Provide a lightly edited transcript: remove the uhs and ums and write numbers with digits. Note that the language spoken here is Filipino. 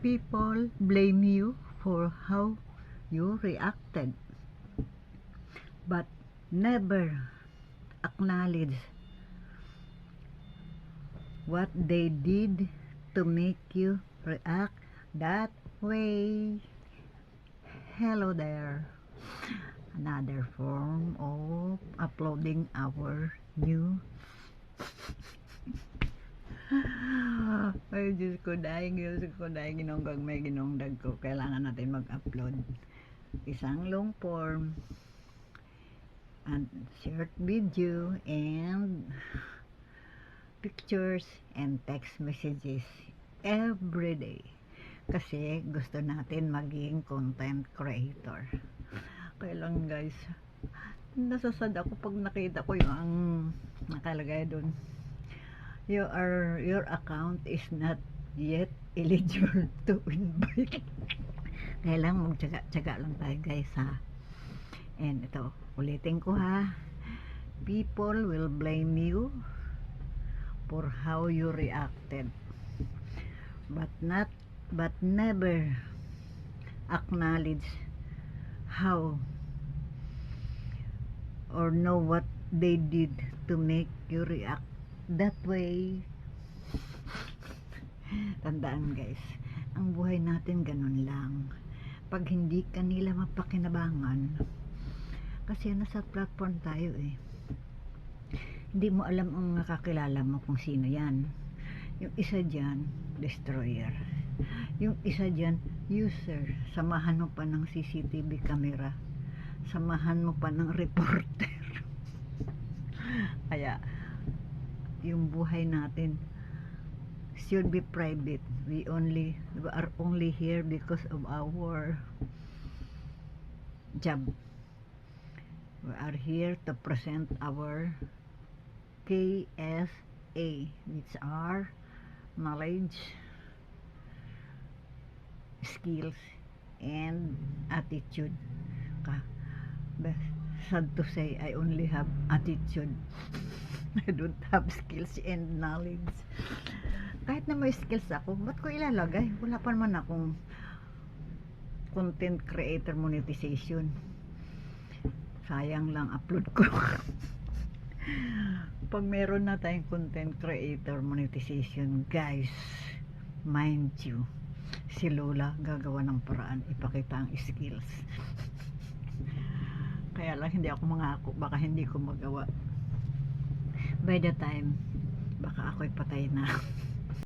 People blame you for how you reacted, but never acknowledge what they did to make you react that way. Hello there. Another form of uploading our new ay Diyos ko dahil ginonggang may ginongdag ko, kailangan natin mag-upload isang long form and short video and pictures and text messages every day kasi gusto natin maging content creator. Kaya lang guys, nasasad ako pag nakita ko yung nakalagay doon, your account is not yet eligible to invite. Kaya lang magtsaga lang tayo guys ha. And ito, ulitin ko ha, people will blame you for how you reacted, but never acknowledge how or know what they did to make you react that way. Tandaan guys, ang buhay natin ganun lang. Pag hindi kanila mapakinabangan, kasi nasa platform tayo hindi mo alam ang nakakilala mo kung sino yan. Yung isa dyan, destroyer. Yung isa dyan, user. Samahan mo pa ng CCTV camera. Samahan mo pa ng reporter. Kaya yung buhay natin should be private. We are only here because of our job. We are here to present our KSA, which are knowledge, skills, and attitude. Sad to say, I only have attitude. I don't have skills and knowledge. Kahit na may skills ako, ba't ko ilalagay? Wala pa naman akong content creator monetization. Sayang lang upload ko. Pag meron na tayong content creator monetization, guys, mind you, si Lola gagawa ng paraan ipakita ang skills. Kaya lang hindi ako mangako, baka hindi ko magawa. By the time, baka ako'y patay na.